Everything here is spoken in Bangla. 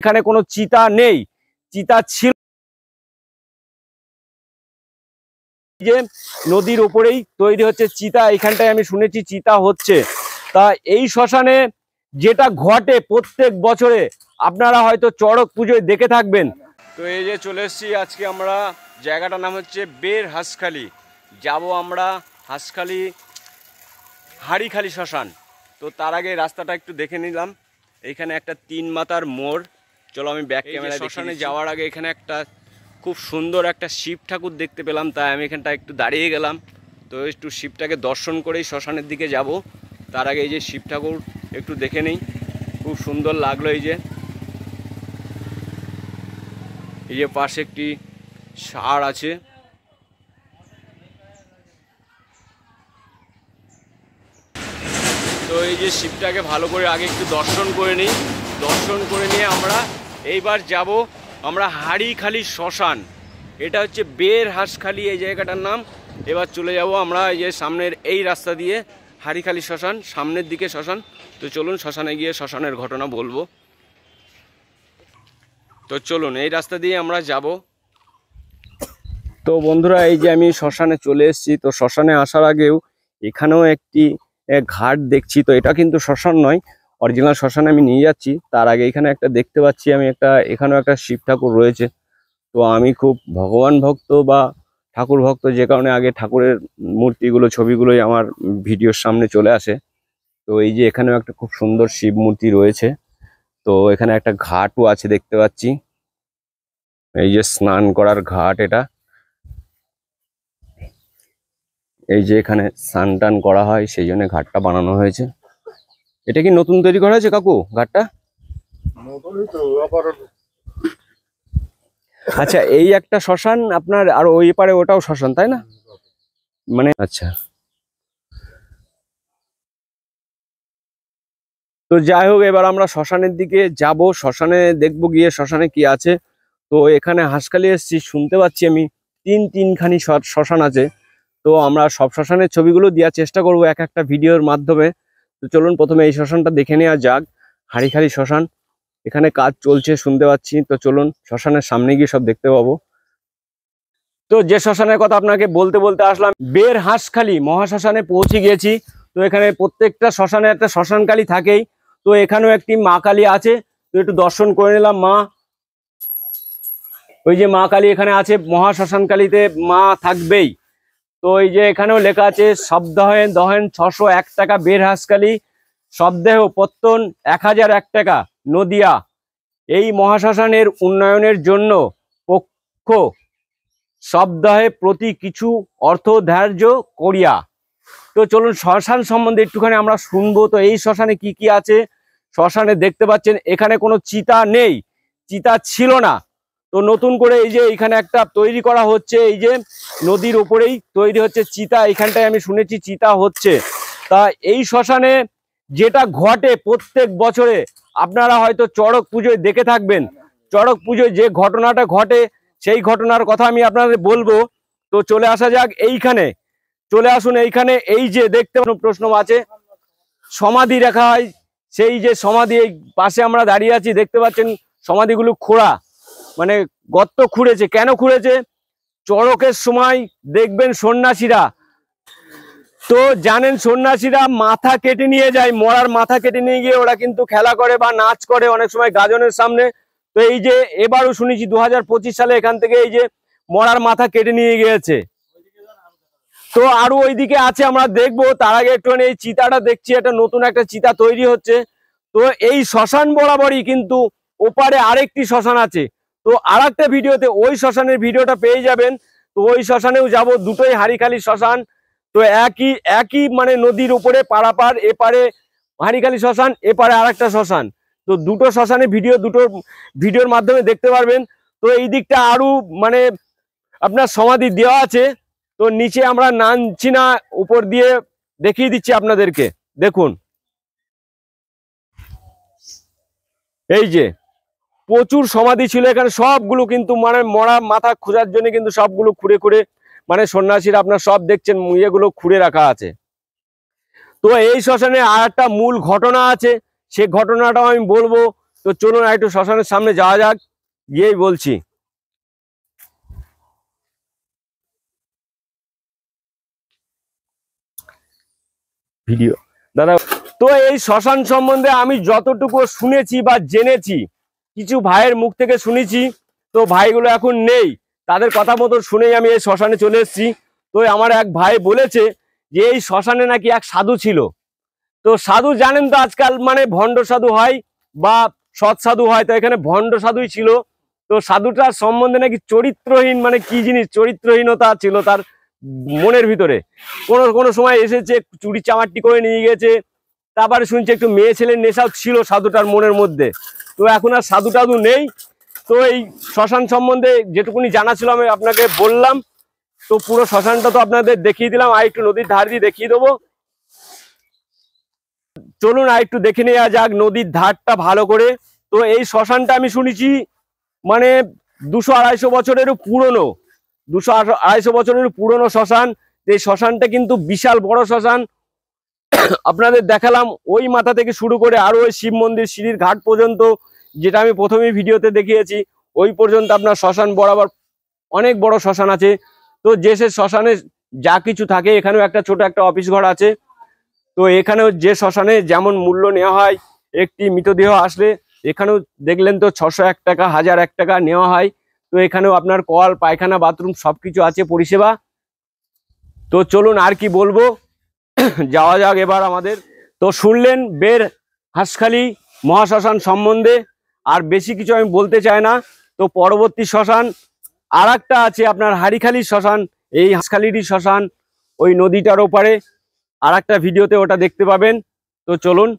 এখানে কোনো চিতা নেই, চিতা ছিল যে নদীর উপরেই তৈরি হচ্ছে চিতা। এখানটায় আমি শুনেছি চিতা হচ্ছে। তা এই শ্মশানে যেটা ঘটে প্রত্যেক বছরে আপনারা হয়তো চড়ক পুজোয় দেখে থাকবেন। তো এই যে চলে এসেছি আজকে আমরা, জায়গাটার নাম হচ্ছে বের হাঁসখালি। যাব আমরা হাঁসখালি হাড়িখালি শ্মশান। তো তার আগে রাস্তাটা একটু দেখে নিলাম। এইখানে একটা 3 মাথার মোড়। চলো আমি ব্যাক ক্যামেরা শ্মশানে যাওয়ার আগে এখানে একটা খুব সুন্দর একটা শিব ঠাকুর দেখতে পেলাম, তাই আমি এখানটা একটু দাঁড়িয়ে গেলাম। তো একটু শিবটাকে দর্শন করেই শ্মশানের দিকে যাব। তার আগে এই যে শিব ঠাকুর একটু দেখে নেই, খুব সুন্দর লাগলো। এই যে পাশে একটি ষাঁড় আছে। তো এই যে শিবটাকে ভালো করে আগে একটু দর্শন করে নিই। দর্শন করে নিয়ে আমরা এইবার যাব আমরা হাড়িখালি শ্মশান। এটা হচ্ছে বের হাঁসখালি এই জায়গাটার নাম। এবার চলে যাব আমরা এই যে সামনের এই রাস্তা দিয়ে হাড়িখালি শ্মশান, সামনের দিকে শ্মশান। তো চলুন শ্মশানে গিয়ে শ্মশানের ঘটনা বলবো। তো চলুন এই রাস্তা দিয়ে আমরা যাব। তো বন্ধুরা এই যে আমি শ্মশানে চলে এসেছি। তো শ্মশানে আসার আগেও এখানেও একটি ঘাট দেখছি। তো এটা কিন্তু শ্মশান নয়, অরিজিনাল শ্মশানে আমি নিয়ে যাচ্ছি। তার আগে এখানে একটা দেখতে পাচ্ছি আমি এখানেও একটা শিব ঠাকুর রয়েছে। তো আমি খুব ভগবান ভক্ত বা ঠাকুর ভক্ত, যে কারণে আগে ঠাকুরের মূর্তিগুলো ছবিগুলোই আমার ভিডিওর সামনে চলে আসে। তো এই যে এখানেও একটা খুব সুন্দর শিব মূর্তি রয়েছে। তো এখানে একটা ঘাটও আছে দেখতে পাচ্ছি, এই যে স্নান করার ঘাট। এটা এই যে এখানে স্নান টান করা হয়, সেই জন্য ঘাটটা বানানো হয়েছে। এটা কি নতুন তৈরি করা হয়েছে কাকু ঘাটটা? আচ্ছা, এই একটা শ্মশান আপনার, আর ওই পারে ওটাও শ্মশান তাই না? মানে আচ্ছা। তো যাই হোক, এবার আমরা শ্মশানের দিকে যাব। শ্মশানে দেখবো গিয়ে শ্মশানে কি আছে। তো এখানে হাঁসখালি এসেছি, শুনতে পাচ্ছি আমি তিনখানি শ্মশান আছে। তো আমরা সব শ্মশানের ছবিগুলো দেওয়ার চেষ্টা করব এক একটা ভিডিওর মাধ্যমে। তো চলুন প্রথমে এই শ্মশানটা দেখে নেওয়া যাক, হাড়িখালি শ্মশান। এখানে কাজ চলছে শুনতে পাচ্ছি। তো চলুন শ্মশানের সামনে গিয়ে সব দেখতে পাবো। তো যে শ্মশানের কথা আপনাকে বলতে বলতে আসলাম, বের হাঁসখালি মহাশ্মশানে পৌঁছে গিয়েছি। তো এখানে প্রত্যেকটা শ্মশানে একটা শ্মশানকালী থাকেই। তো এখানেও একটি মা কালী আছে। তো একটু দর্শন করে নিলাম। মা, ওই যে মা কালী এখানে আছে, মহাশ্মশানকালীতে মা থাকবেই। তো এই যে এখানেও লেখা আছে শব্দহীন দহেন 601 টাকা বের হাঁসখালি, শবদেহ পত্তন 1001 টাকা নদিয়া। এই মহাশ্মশানের উন্নয়নের জন্য পক্ষ শবদেহে প্রতি কিছু অর্থ ধার্য করিয়া। তো চলুন শ্মশান সম্বন্ধে একটুখানি আমরা শুনবো। তো এই শ্মশানে কি কি আছে? শ্মশানে দেখতে পাচ্ছেন এখানে কোনো চিতা নেই, চিতা ছিল না। তো নতুন করে এই যে এখানে একটা তৈরি করা হচ্ছে, এই যে নদীর উপরেই তৈরি হচ্ছে চিতা। এখানটায় আমি শুনেছি চিতা হচ্ছে। তা এই শ্মশানে যেটা ঘটে প্রত্যেক বছরে আপনারা হয়তো চড়ক পুজোয় দেখে থাকবেন। চড়ক পুজোয় যে ঘটনাটা ঘটে সেই ঘটনার কথা আমি আপনাদের বলবো। তো চলে আসা যাক এইখানে, চলে আসুন এইখানে। এই যে দেখতে প্রশ্ন আছে, সমাধি রাখা হয়। সেই যে সমাধি, এই পাশে আমরা দাঁড়িয়ে আছি, দেখতে পাচ্ছেন সমাধিগুলো খোঁড়া, মানে গর্ত খুঁড়েছে। কেন খুঁড়েছে? চড়কের সময় দেখবেন সন্ন্যাসীরা, তো জানেন সন্ন্যাসীরা মাথা কেটে নিয়ে যায়, মরার মাথা কেটে নিয়ে গিয়ে ওরা কিন্তু খেলা করে বা নাচ করে অনেক সময় গাজনের সামনে। তো এই যে এবারও শুনেছি 2025 সালে এখান থেকে এই যে মরার মাথা কেটে নিয়ে গিয়েছে। তো আরো ওইদিকে আছে, আমরা দেখবো। তার আগে একটুখানি এই চিতাটা দেখছি, একটা নতুন একটা চিতা তৈরি হচ্ছে। তো এই শ্মশান বরাবরই কিন্তু ওপারে আরেকটি শ্মশান আছে। তো আর একটা ভিডিওতে ওই শ্মশানের ভিডিওটা পেয়ে যাবেন। তো ওই শ্মশানেও যাব, দুটোই হাড়িখালি শ্মশান। তো একই মানে নদীর উপরে পারাপার, এপারে হাড়িখালি শ্মশান, এপারে আরেকটা শ্মশান। তো দুটো শ্মশানের দুটো ভিডিওর মাধ্যমে দেখতে পারবেন। তো এই দিকটা আরো মানে আপনার সমাধি দেওয়া আছে। তো নিচে আমরা নামছি না, উপর দিয়ে দেখিয়ে দিচ্ছি আপনাদেরকে। দেখুন এই যে প্রচুর সমাধি ছিল এখানে, সবগুলো কিন্তু মানে মরা মাথা খোঁজার জন্য কিন্তু সবগুলো খুঁড়ে খুঁড়ে, মানে সন্ন্যাসীরা আপনার সব দেখছেন ইয়েগুলো খুঁড়ে রাখা আছে। তো এই শ্মশানে আর একটা মূল ঘটনা আছে, সে ঘটনাটাও আমি বলবো। তো তো চলুন আর একটু শ্মশানের সামনে যাওয়া যাক, গিয়েই বলছি। ভিডিও দাদা, তো এই শ্মশান সম্বন্ধে আমি যতটুকু শুনেছি বা জেনেছি, কিছু ভাইয়ের মুখ থেকে শুনেছি, তো ভাইগুলো এখন নেই, তাদের কথা মতো শুনেই আমি এই শ্মশানে চলে এসেছি। তো আমার এক ভাই বলেছে যে এই শ্মশানে নাকি এক সাধু ছিল। তো সাধু জানেন তো আজকাল মানে ভণ্ড সাধু হয় বা সৎ সাধু হয়, তো এখানে ভণ্ড সাধুই ছিল। তো সাধুটার সম্বন্ধে নাকি চরিত্রহীন, মানে কি জিনিস চরিত্রহীনতা ছিল তার মনের ভিতরে। কোনো কোনো সময় এসেছে চুরি চামারটি করে নিয়ে গেছে, তারপরে শুনছি একটু মেয়ে ছেলের নেশাও ছিল সাধুটার মনের মধ্যে। তো এখন আর সাধু টাধু নেই। তো এই শ্মশান সম্বন্ধে যেটুকুনি জানা ছিল আমি আপনাকে বললাম। তো পুরো শ্মশানটা তো আপনাদের দেখিয়ে দিলাম, আর একটু নদীর ধার দিয়ে দেখিয়ে দেবো। চলুন আর একটু দেখে নেওয়া যাক নদীর ধারটা ভালো করে। তো এই শ্মশানটা আমি শুনেছি মানে 200-250 বছরেরও পুরনো, 200-250 বছরের পুরনো শ্মশান। এই শ্মশানটা কিন্তু বিশাল বড় শ্মশান। আপনাদের দেখালাম ওই মাথা থেকে শুরু করে আরো ওই শিব মন্দির সিঁড়ির ঘাট পর্যন্ত, যেটা আমি প্রথমেই ভিডিওতে দেখিয়েছি, ওই পর্যন্ত আপনার শ্মশান বরাবর অনেক বড় শ্মশান আছে। তো যে সে শ্মশানে যা কিছু থাকে, এখানেও একটা ছোট একটা অফিস ঘর আছে। তো এখানেও যে শ্মশানে যেমন মূল্য নেওয়া হয়, একটি মৃতদেহ আসলে এখানেও দেখলেন তো 601 টাকা, 1001 টাকা নেওয়া হয়। তো এখানেও আপনার কল, পায়খানা, বাথরুম সবকিছু আছে পরিষেবা। তো চলুন আর কি বলবো, যাওয়া যাক এবার আমাদের। তো শুনলেন বের হাঁসখালি মহাশ্মশান সম্বন্ধে, আর বেশি কিছু আমি বলতে চাই না। তো পরবর্তী শ্মশান আর একটা আছে আপনার হাড়িখালি শ্মশান, এই হাঁসখালিরই শ্মশান, ওই নদীটার ওপারে। আর একটা ভিডিওতে ওটা দেখতে পাবেন। তো চলুন।